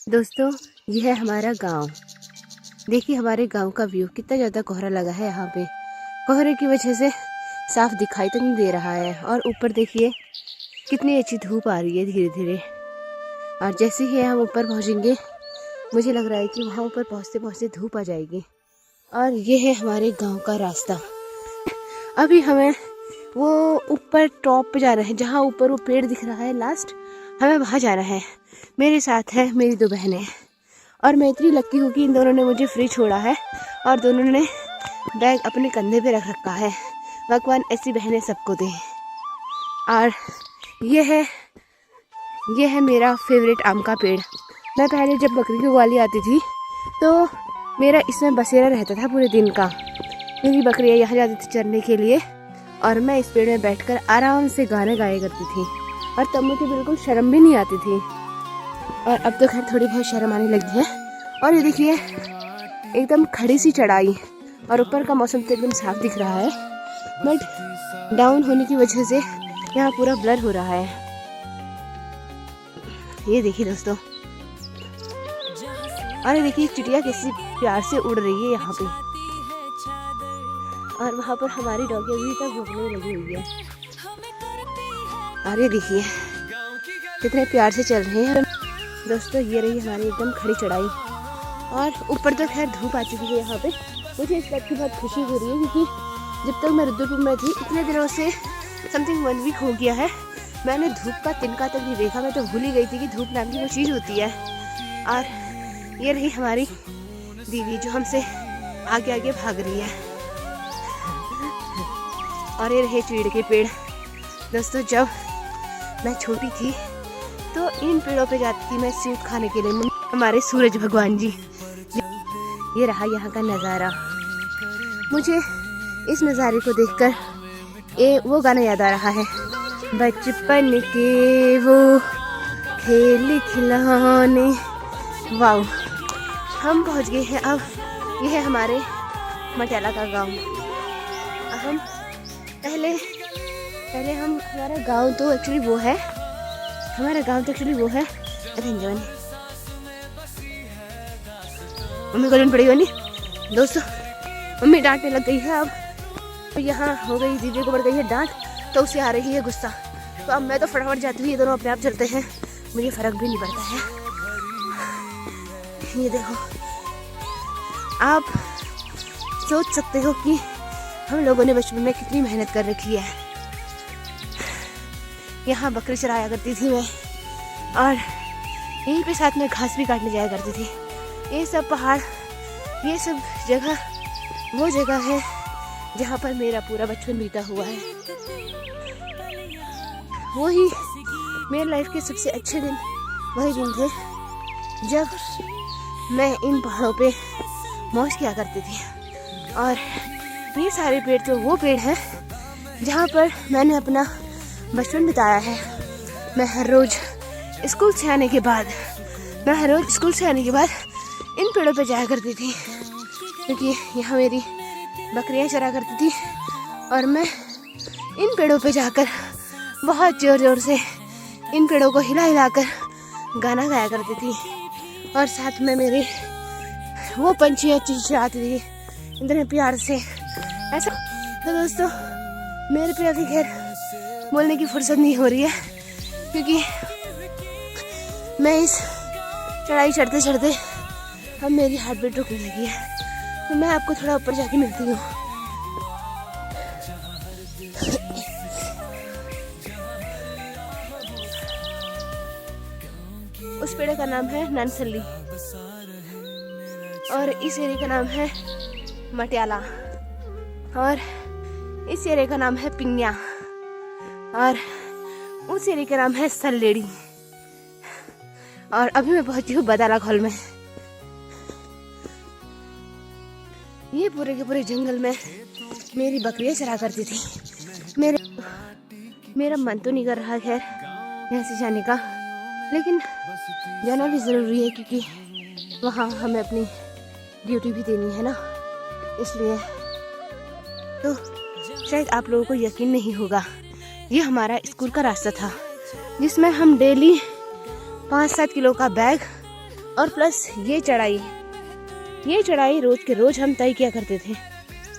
दोस्तों, ये है हमारा गांव। देखिए हमारे गांव का व्यू कितना ज़्यादा कोहरा लगा है। यहाँ पे कोहरे की वजह से साफ दिखाई तो नहीं दे रहा है। और ऊपर देखिए कितनी अच्छी धूप आ रही है धीरे धीरे। और जैसे ही हम ऊपर पहुँचेंगे मुझे लग रहा है कि वहाँ ऊपर पहुँचते पहुँचते धूप आ जाएगी। और ये है हमारे गाँव का रास्ता। अभी हमें वो ऊपर टॉप पे जाना है, जहाँ ऊपर वो पेड़ दिख रहा है लास्ट, हमें वहाँ जाना है। मेरे साथ है मेरी 2 बहनें और मैं इतनी लक्की हूँ कि इन दोनों ने मुझे फ्री छोड़ा है और दोनों ने बैग अपने कंधे पे रख रखा है। भगवान ऐसी बहनें सबको दे। और ये है मेरा फेवरेट आम का पेड़। मैं पहले जब बकरी की ग्वाली आती थी तो मेरा इसमें बसेरा रहता था पूरे दिन का। मेरी बकरियाँ यहाँ जाती थी चरने के लिए और मैं इस पेड़ में बैठकर आराम से गाने गाया करती थी। और तब मुझे बिल्कुल शर्म भी नहीं आती थी। और अब तो खैर थोड़ी बहुत शर्म आने लगी है। और ये देखिए एकदम खड़ी सी चढ़ाई और ऊपर का मौसम तो एकदम साफ दिख रहा है, बट डाउन होने की वजह से यहाँ पूरा ब्लर हो रहा है। ये देखिए दोस्तों, और ये देखिए चिड़िया कैसी प्यार से उड़ रही है यहाँ पे। और वहाँ पर हमारी डॉगी अभी तक भौंकने लगी हुई है। और ये देखिए कितने प्यार से चल रहे हैं दोस्तों। ये रही हमारी एकदम खड़ी चढ़ाई। और ऊपर तो खैर धूप आ चुकी है यहाँ पे। मुझे इस बात की बहुत खुशी हो रही है क्योंकि जब तक मैं रुद्रपुर में थी इतने दिनों से समथिंग 1 वीक हो गया है, मैंने धूप का तिनका तक नहीं देखा। मैं तो भूल ही गई थी कि धूप नाम की वो चीज़ होती है। और ये रही हमारी दीदी जो हमसे आगे आगे भाग रही है। और ये रहे चीड़ के पेड़। दोस्तों, जब मैं छोटी थी तो इन पेड़ों पे जाती थी मैं सूप खाने के लिए। हमारे सूरज भगवान जी। ये रहा यहाँ का नज़ारा। मुझे इस नज़ारे को देखकर वो गाना याद आ रहा है, बचपन के वो खेल खिलौने। वाओ, हम पहुँच गए हैं अब। ये है हमारे मटियाला का गांव। हम पहले हमारा गांव तो एक्चुअली वो है, मम्मी को लेने पड़ेगी नहीं दोस्तों। मम्मी डांटने लग गई है अब। तो यहाँ हो गई, दीदी को बढ़ गई है डांट, तो उसे आ रही है गुस्सा। तो अब मैं तो फटाफट जाती हूँ, ये दोनों अपने आप चलते हैं, मुझे फ़र्क भी नहीं पड़ता है। ये देखो, आप सोच सकते हो कि हम लोगों ने बचपन में कितनी मेहनत कर रखी है। यहाँ बकरी चराया करती थी मैं, और यहीं पे साथ में घास भी काटने जाया करती थी। ये सब पहाड़, ये सब जगह वो जगह है जहाँ पर मेरा पूरा बचपन बीता हुआ है। वही मेरी लाइफ के सबसे अच्छे दिन वही दिन थे जब मैं इन पहाड़ों पे मौज किया करती थी। और ये सारे पेड़ तो वो पेड़ हैं जहाँ पर मैंने अपना बचपन बिताया है। मैं हर रोज़ स्कूल से आने के बाद इन पेड़ों पे जाया करती थी, क्योंकि यहाँ मेरी बकरियाँ चरा करती थी। और मैं इन पेड़ों पे जाकर बहुत ज़ोर ज़ोर से इन पेड़ों को हिला हिलाकर गाना गाया करती थी। और साथ में मेरे वो पंछियाँ चिल्लाती थी इतने प्यार से ऐसा। तो दोस्तों, मेरे पे अभी खैर बोलने की फुर्सत नहीं हो रही है, क्योंकि मैं इस चढ़ाई चढ़ते चढ़ते अब मेरी हार्ट बीट रुकने लगी है। तो मैं आपको थोड़ा ऊपर जाके मिलती हूँ। उस पेड़ का नाम है ननसली और इस एरिया का नाम है मटियाला और इस एरिया का नाम है पिंगया और उस एरिया का नाम है सल्लेड़ी। और अभी मैं पहुंची हूँ बदालाखोल में। ये पूरे के पूरे जंगल में मेरी बकरियां चरा करती थी। मेरा मन तो नहीं कर रहा खैर यहाँ से जाने का, लेकिन जाना भी ज़रूरी है क्योंकि वहाँ हमें अपनी ड्यूटी भी देनी है ना, इसलिए। तो शायद आप लोगों को यकीन नहीं होगा, ये हमारा स्कूल का रास्ता था जिसमें हम डेली 5-7 किलो का बैग और प्लस ये चढ़ाई रोज के रोज हम तय किया करते थे।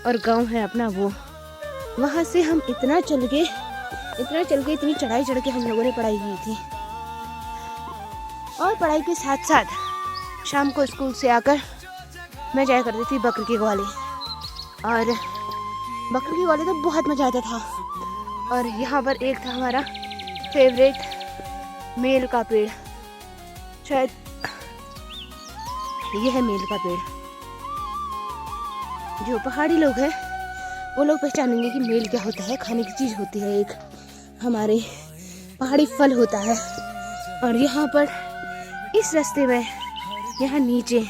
और गांव है अपना वो, वहाँ से हम इतना चल के इतनी चढ़ाई चढ़ के हम लोगों ने पढ़ाई की थी। और पढ़ाई के साथ साथ शाम को स्कूल से आकर मैं जाया करती थी बकरी के ग्वाले। और बकरी के ग्वाले तो बहुत मज़ा आता था। और यहाँ पर एक था हमारा फेवरेट मेल का पेड़, शायद ये है मेल का पेड़। जो पहाड़ी लोग हैं वो लोग पहचानेंगे कि मेल क्या होता है। खाने की चीज़ होती है, एक हमारे पहाड़ी फल होता है। और यहाँ पर इस रास्ते में यहाँ नीचे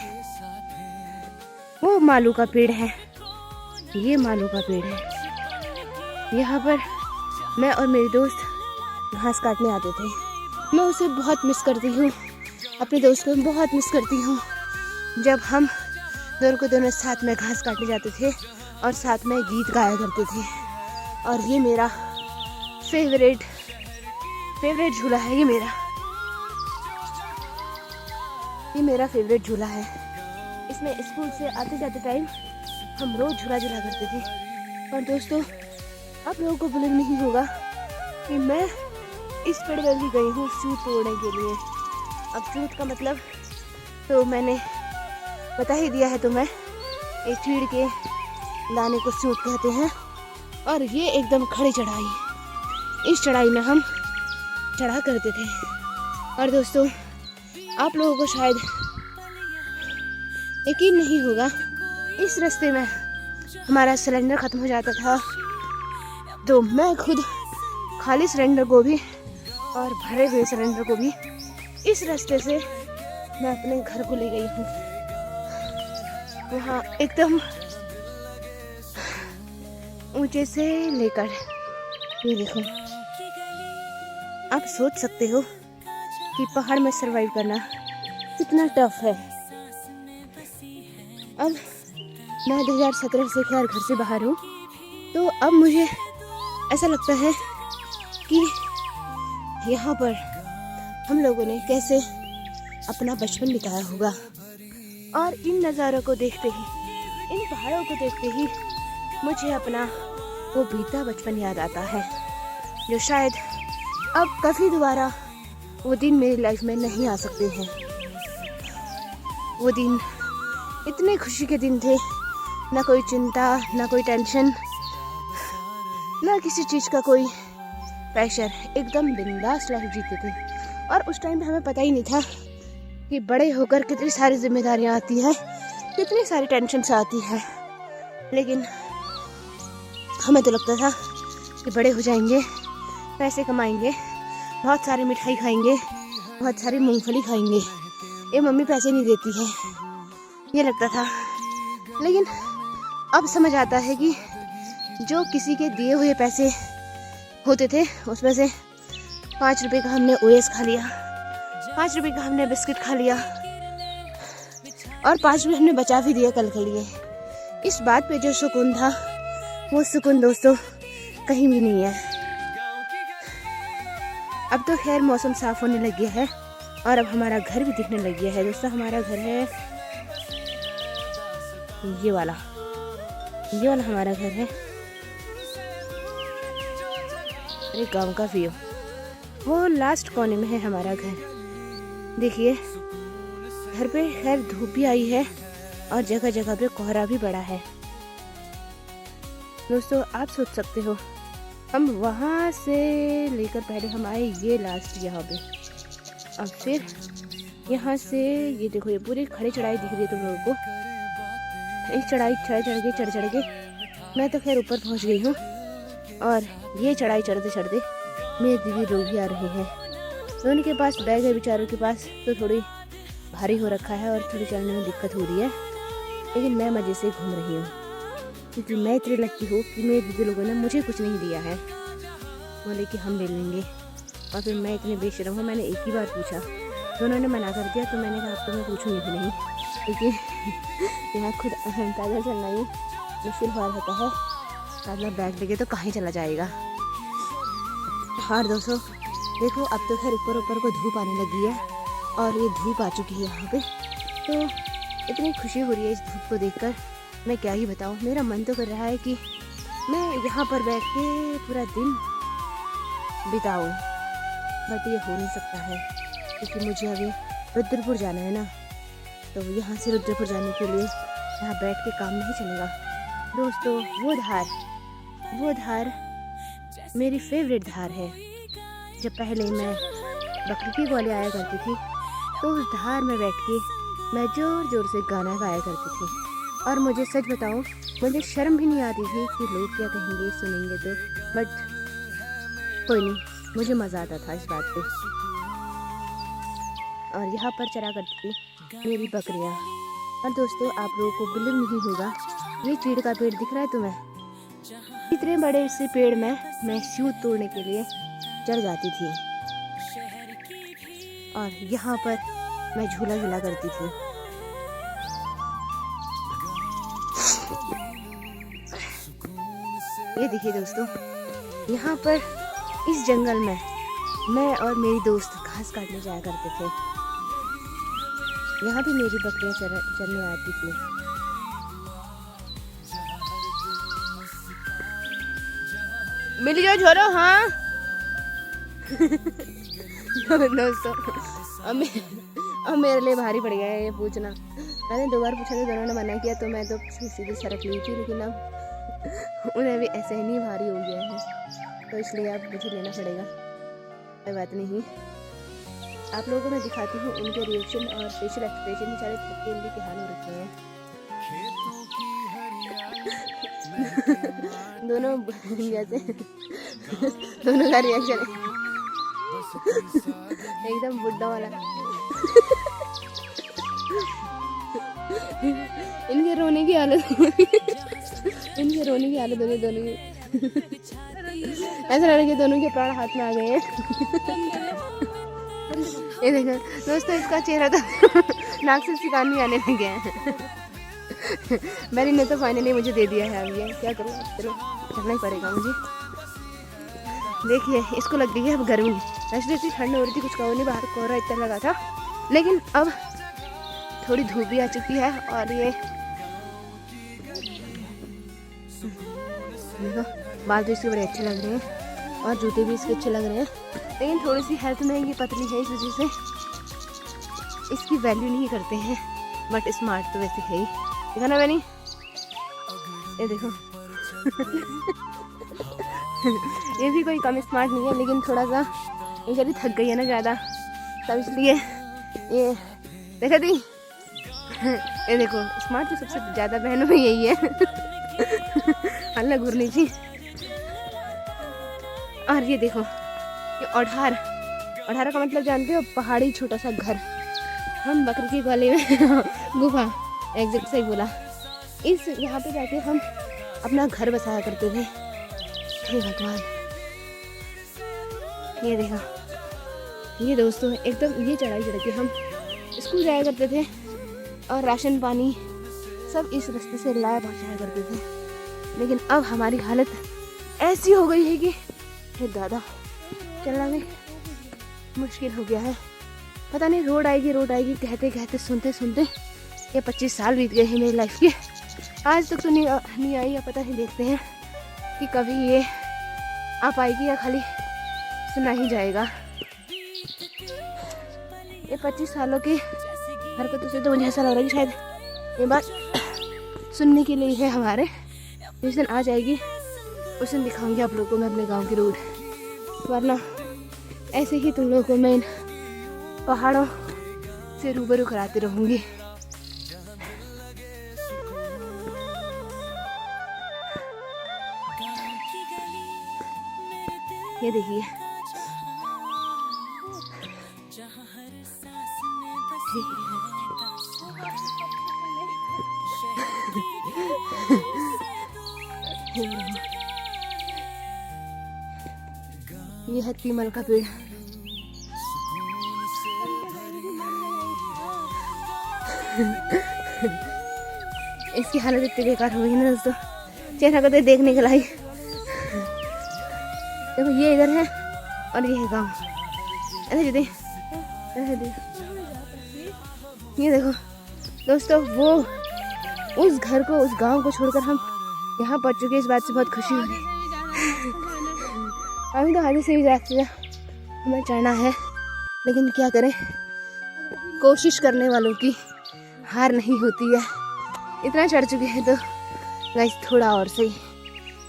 वो मालू का पेड़ है, ये मालू का पेड़ है। यहाँ पर मैं और मेरे दोस्त घास काटने आते थे। मैं उसे बहुत मिस करती हूँ, अपने दोस्त को बहुत मिस करती हूँ। जब हम दोनों साथ में घास काटने जाते थे और साथ में गीत गाया करते थे। और ये मेरा फेवरेट झूला है। ये मेरा फेवरेट झूला है। इसमें स्कूल से आते जाते टाइम हम रोज झूला करते थे। और दोस्तों, आप लोगों को बिलीव नहीं होगा कि मैं इस पेड़ में भी गई हूँ सूट तोड़ने के लिए। अब सूट का मतलब तो मैंने बता ही दिया है, तो मैं एक चीड़ के दाने को सूट कहते हैं। और ये एकदम खड़ी चढ़ाई, इस चढ़ाई में हम चढ़ा करते थे। और दोस्तों, आप लोगों को शायद यकीन नहीं होगा, इस रास्ते में हमारा सिलेंडर ख़त्म हो जाता था तो मैं खुद खाली सिलेंडर को भी और भरे हुए सिलेंडर को भी इस रास्ते से मैं अपने घर को ले गई हूँ। वहाँ एकदम ऊंचे से लेकर ये देखो, आप सोच सकते हो कि पहाड़ में सरवाइव करना कितना टफ है। अब मैं 2017 से खैर घर से बाहर हूँ, तो अब मुझे ऐसा लगता है कि यहाँ पर हम लोगों ने कैसे अपना बचपन बिताया होगा। और इन नज़ारों को देखते ही, इन पहाड़ों को देखते ही मुझे अपना वो बीता बचपन याद आता है, जो शायद अब कभी दोबारा वो दिन मेरी लाइफ में नहीं आ सकते हैं। वो दिन इतने खुशी के दिन थे, ना कोई चिंता, ना कोई टेंशन, ना किसी चीज़ का कोई प्रेशर, एकदम बिंदास लाइफ जीते थे। और उस टाइम पे हमें पता ही नहीं था कि बड़े होकर कितनी सारी जिम्मेदारियां आती है, कितनी सारी टेंशन आती है। लेकिन हमें तो लगता था कि बड़े हो जाएंगे, पैसे कमाएंगे, बहुत सारी मिठाई खाएंगे, बहुत सारी मूंगफली खाएंगे, ये मम्मी पैसे नहीं देती है, ये लगता था। लेकिन अब समझ आता है कि जो किसी के दिए हुए पैसे होते थे, उसमें से 5 रुपए का हमने ओएस खा लिया, 5 रुपए का हमने बिस्किट खा लिया, और 5 रुपए हमने बचा भी दिया कल के लिए। इस बात पे जो सुकून था, वो सुकून दोस्तों कहीं भी नहीं है। अब तो खैर मौसम साफ होने लग गया है और अब हमारा घर भी दिखने लग गया है। दोस्तों, हमारा घर है ये वाला हमारा घर है। अरे गांव का व्यू, वो लास्ट कोने में है हमारा घर। देखिए, घर पे खैर धूप भी आई है और जगह जगह पे कोहरा भी पड़ा है। दोस्तों, आप सोच सकते हो, हम वहाँ से लेकर पहले हम आए ये लास्ट यहाँ पे, अब फिर यहाँ से ये देखो, ये पूरी खड़ी चढ़ाई दिख रही है तुम लोगों को। इस चढ़ाई चढ़ के मैं तो खैर ऊपर पहुँच गई हूँ। और ये चढ़ाई चढ़ते चढ़ते मेरे दीदी लोग भी आ रहे हैं। तो उनके पास बैग है बेचारों के पास, तो थोड़ी भारी हो रखा है और थोड़ी चढ़ने में दिक्कत हो रही है। लेकिन मैं मज़े से घूम रही हूँ, क्योंकि मैं इतनी लकी हूँ कि मेरे दीदी लोगों ने मुझे कुछ नहीं दिया है। बोले कि हम ले लेंगे, और फिर मैं इतने बेशर्म हूँ, मैंने एक ही बार पूछा तो उन्होंने मना कर दिया। तो मैंने कहा अब तो मैं पूछूंगी भी नहीं, क्योंकि यहाँ खुद पैदल चलना ही मुश्किल हो होता है, पैदल बैग लेके तो कहीं चला जाएगा। और दोस्तों देखो, अब तो खैर ऊपर को धूप आने लगी है और ये धूप आ चुकी है यहाँ पे, तो इतनी खुशी हो रही है इस धूप को देखकर, मैं क्या ही बताऊँ। मेरा मन तो कर रहा है कि मैं यहाँ पर बैठ के पूरा दिन बिताऊँ, बट ये हो नहीं सकता है क्योंकि मुझे अभी रुद्रपुर जाना है ना। तो यहाँ से रुद्रपुर जाने के लिए यहाँ बैठ के काम नहीं चलेगा दोस्तों। वो धार मेरी फेवरेट धार है। जब पहले मैं बकरी की ग्वाले आया करती थी तो उस धार में बैठ के मैं ज़ोर ज़ोर से गाना गाया करती थी, और मुझे सच बताऊं मुझे शर्म भी नहीं आती थी कि लोग क्या कहेंगे सुनेंगे तो, बट कोई नहीं, मुझे मज़ा आता था इस बात पे। और यहाँ पर चरा करती थी मेरी बकरियाँ। और दोस्तों आप लोगों को बिलीव नहीं होगा, ये चीड़ का पेड़ दिख रहा है तुम्हें, इतने बड़े से पेड़ में मैं सूत तोड़ने के लिए चढ़ जाती थी और यहाँ पर मैं झूला झूला करती थी। ये देखिए दोस्तों, यहाँ पर इस जंगल में मैं और मेरी दोस्त घास काटने जाया करते थे। यहाँ भी मेरी बकरियाँ चरने आती थी। मिल जाओ छोरो। हाँ दोस्तों अब मेरे लिए भारी पड़ गया है ये पूछना। मैंने 2 बार पूछा था, दोनों ने मना किया, तो मैं तो सीधी सड़क ली थी, लेकिन अब उन्हें भी ऐसे ही नहीं भारी हो गया है, तो इसलिए अब मुझे लेना पड़ेगा। कोई बात नहीं, आप लोगों को मैं दिखाती हूँ उनके रिएक्शन और फेशियल एक्सप्रेशन। बेचारे थके हुए के हाल हो रखे हैं दोनों जैसे दोनों का रिएक्शन एकदम बुड्ढा वाला इनके रोने की हालत इनके रोने की हालत हो गई दोनों की। ऐसा लग रहा है दोनों के प्राण हाथ में आ गए हैं। ये देखो दोस्तों, इसका चेहरा तो नाक से सिकान भी आने लगे हैं। मैरी ने तो फाइनली मुझे दे दिया है। अब ये क्या करूँ, चलो करना ही पड़ेगा मुझे। देखिए इसको लग रही है अब गर्मी, वैसे इतनी ठंड हो रही थी, कुछ कहो नहीं, बाहर कोहरा इतना लगा था, लेकिन अब थोड़ी धूप भी आ चुकी है। और ये देखो बाल तो इसके बड़े अच्छे लग रहे हैं और जूते भी इसके अच्छे लग रहे हैं, लेकिन थोड़ी सी हेल्थ में ये पतली है, इस वजह से इसकी वैल्यू नहीं करते हैं, बट स्मार्ट तो वैसे है ही। देखा ना मैंने, ये देखो ये भी कोई कम स्मार्ट नहीं है, लेकिन थोड़ा सा बेचारी थक गई है ना ज़्यादा, तब इसलिए ये देखा थी। ये देखो स्मार्ट तो सबसे ज़्यादा बहनों में यही है। अल्लाह घुरनी थी। और ये देखो ये ओढ़ार का मतलब जानते हो, पहाड़ी छोटा सा घर। हम बकरी के गले में गुफा, एग्जैक्ट सही बोला, इस यहाँ पे जाके हम अपना घर बसाया करते थे। हे भगवान, ये देखो ये दोस्तों एकदम ये चढ़ाई चढ़ के हम स्कूल जाया करते थे, और राशन पानी सब इस रास्ते से लाया पहुँचाया करते थे। लेकिन अब हमारी हालत ऐसी हो गई है कि हे दादा, चलना में मुश्किल हो गया है। पता नहीं रोड आएगी कहते कहते सुनते सुनते ये 25 साल बीत गए हैं मेरी लाइफ के, आज तक तो नहीं आई है। पता नहीं, देखते हैं कि कभी ये आ पाएगी या खाली सुना ही जाएगा। ये 25 सालों की हरकतों से तो मुझे ऐसा लग रहा है कि शायद ये बात सुनने के लिए है हमारे। जिस दिन आ जाएगी उस दिन दिखाऊंगी आप लोगों को मैं अपने गांव की रोड, वरना ऐसे ही तुम लोगों को मैं इन पहाड़ों से रूबरू कराती रहूंगी। ये देखिए ये है तीमल का पेड़। इसकी हालत इतनी बेकार हो गई ना दोस्तों, चेहरा को देखने के लायक। देखो ये इधर है और ये है गाँव। ऐसे ये देखो दोस्तों, वो उस घर को, उस गांव को छोड़कर हम यहाँ पहुँच चुके हैं। इस बात से बहुत खुशी हो रही है। अभी तो आगे से ही रास्ते हमें चढ़ना है, लेकिन क्या करें, कोशिश करने वालों की हार नहीं होती है। इतना चढ़ चुके हैं तो गाइस थोड़ा और सही,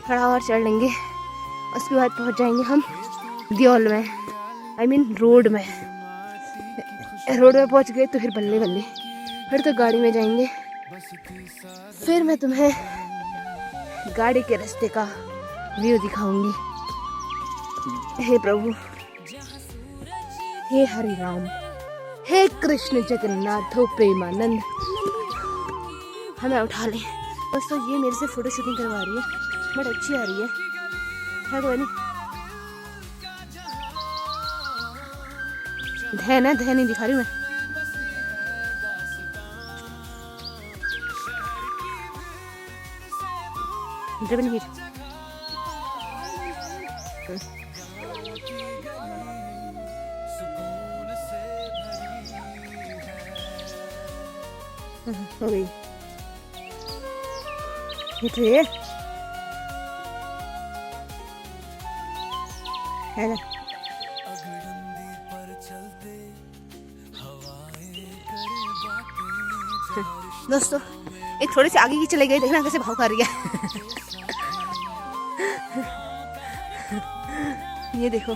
थोड़ा और चढ़ लेंगे, उसके बाद पहुंच जाएंगे हम दियोल में, I mean रोड में। रोड में पहुंच गए तो फिर बल्ले बल्ले, फिर तो गाड़ी में जाएंगे। फिर मैं तुम्हें गाड़ी के रास्ते का व्यू दिखाऊंगी। हे प्रभु, हे हरि राम, हे कृष्ण जगन्नाथ प्रेमानंद, हमें उठा ले। दोस्तों ये मेरे से फोटो शूटिंग करवा रही है, बट अच्छी आ रही है कोई नहीं। धै नहीं दिखा रही मैं। ड्रिवन हीट हो गई ये है ना। दोस्तों एक थोड़े से आगे की चले गए, देखना कैसे भाव कर रही है। ये देखो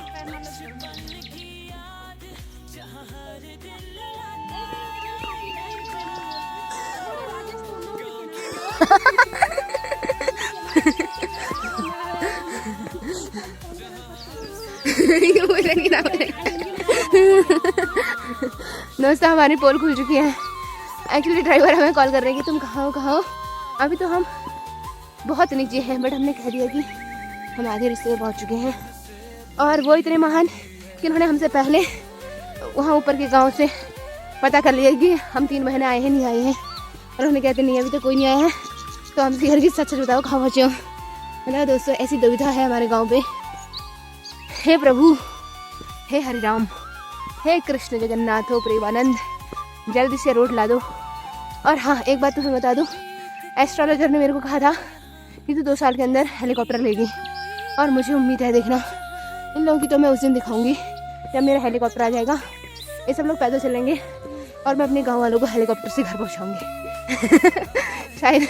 दोस्तों हमारी पोल खुल चुकी है। एक्चुअली ड्राइवर हमें कॉल कर रहे हैं कि तुम कहाँ हो। अभी तो हम बहुत नीचे हैं, बट हमने कह दिया कि हम आधे रिश्ते में पहुँच चुके हैं। और वो इतने महान कि उन्होंने हमसे पहले वहाँ ऊपर के गांव से पता कर लिया कि हम 3 महीने आए हैं नहीं आए हैं। और उन्होंने कहते नहीं अभी तो कोई नहीं आया है, तो हमसे घर की सच बताओ कहाँ पहुँचे हो। मतलब दोस्तों ऐसी दुविधा है हमारे गाँव पे। हे प्रभु, हे हरि राम, हे कृष्ण जगन्नाथ प्रेमानंद, जल्दी से रोड ला दो। और हाँ एक बात तुम्हें बता दूँ, एस्ट्रोलॉजर ने मेरे को कहा था कि तू 2 साल के अंदर हेलीकॉप्टर लेगी, और मुझे उम्मीद है देखना इन लोगों की तो मैं उस दिन दिखाऊंगी जब मेरा हेलीकॉप्टर आ जाएगा। ये सब लोग पैदल चलेंगे और मैं अपने गांव वालों को हेलीकॉप्टर से घर पहुंचाऊंगी। शायद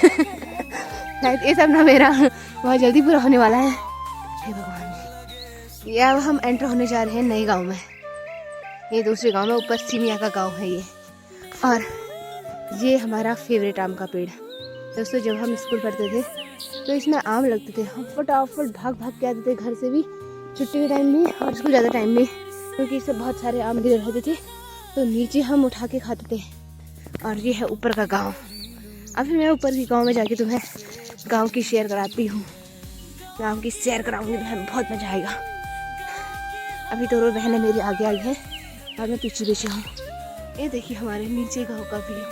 ये सब ना मेरा बहुत जल्दी पूरा होने वाला है। हे भगवान, ये अब हम एंटर होने जा रहे हैं नए गाँव में। ये दूसरे गाँव में, ऊपर सीमिया का गाँव है ये। और ये हमारा फेवरेट आम का पेड़। दोस्तों जब हम स्कूल पढ़ते थे तो इसमें आम लगते थे, हम फटाफट भाग भाग के आते थे घर से भी, छुट्टी के टाइम भी और स्कूल ज़्यादा टाइम भी, क्योंकि इससे बहुत सारे आम गिरे रहते थे, तो नीचे हम उठा के खाते थे। और ये है ऊपर का गांव। अभी मैं ऊपर के गांव में जाके तुम्हें गांव की शेयर कराती हूँ, गांव की शेयर कराऊंगी, बहन बहुत मजा आएगा। अभी तो रो बहनें मेरी आगे आई है और मैं पीछे पीछे हूँ। ये देखिए हमारे नीचे गाँव का व्यू।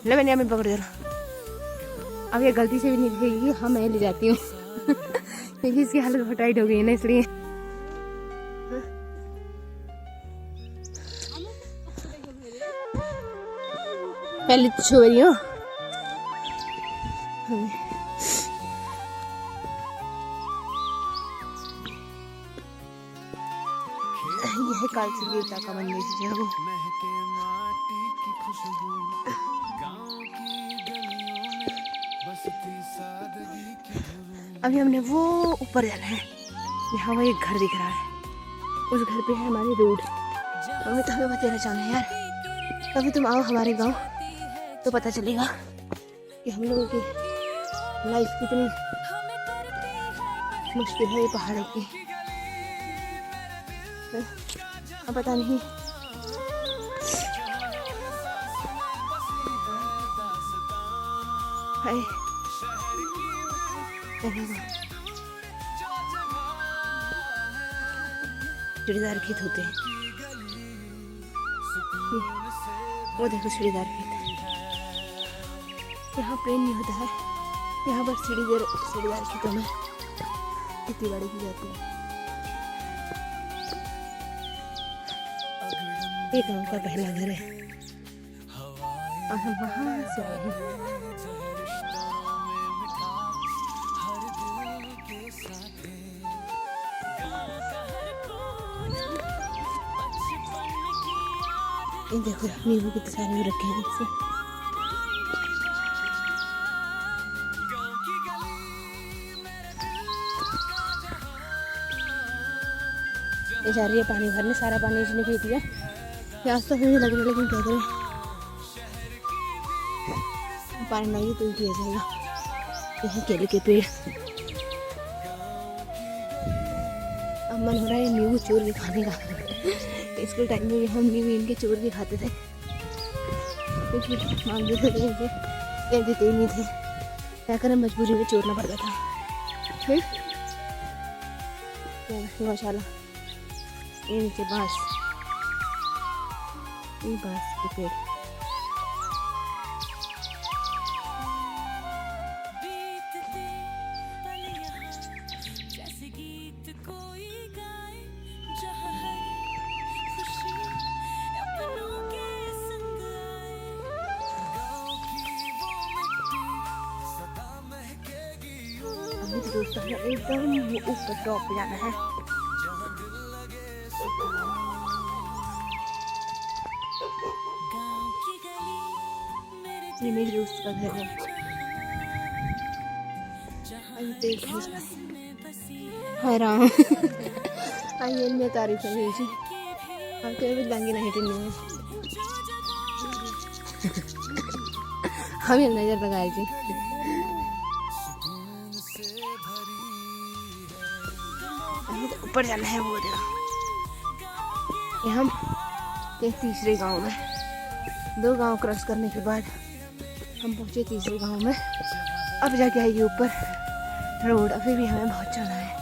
ले मैंने हमें पकड़ दिया। अब ये गलती से भी नहीं दिखेगी, हाँ मैं ले जाती हूँ क्योंकि इसकी हालत बहुत टाइट हो गई है ना, इसलिए। पहले तो छो रही हूँ। यह है कालसी देवता का मंदिर जो है। अभी हमने वो ऊपर जाना है, यहाँ वो एक घर दिख रहा है, उस घर पे है हमारी रोड। हमें तो हमें बताना चाहना है यार, कभी तुम आओ हमारे गांव तो पता चलेगा कि हम लोगों की लाइफ कितनी मुश्किल है ये पहाड़ों की। अब पता नहीं हाय सीढ़ीदार खेत होते हैं, वो देखो सीढ़ीदार खेत। यहाँ प्लेन नहीं होता है, यहाँ पर सीढ़ीदार खेतों में खेती बाड़ी की जाती है। ये गांव का पहला घर है और हम वहाँ से आए हैं। ये देखो नींबू कितने सारे रखे हैं इससे। ये जा रही है पानी भरने, सारा पानी इसने पी दिया। प्यास तो मुझे लग रही है लेकिन क्या करें, पानी नहीं तो पिया जाएगा। यही केले के पेड़। अब मन हो रहा है नींबू चोर के खाने का। स्कूल टाइम में हम नींबू इनके चोर के खाते थे क्योंकि मांगते थे ये देते ही नहीं थे, क्या करें मजबूरी में चोरना पड़ता था। गौशाला ये नीचे बांस, ये बांस के पेड़। अभी तो दोस्तों एकदम ऊपर टॉप पे जाना है। ये मेरे दोस्त का घर है। हैरान आइए मैं तारीफ कर रही थी और कभी लंगी नहीं टिन में हमें नजर लगाई थी। ऊपर जाना है वो देखो। ये हम तीसरे गांव में, 2 गांव क्रॉस करने के बाद हम पहुंचे तीसरे गांव में। अब जाके आएगी ऊपर रोड। अभी भी हमें बहुत जाना है।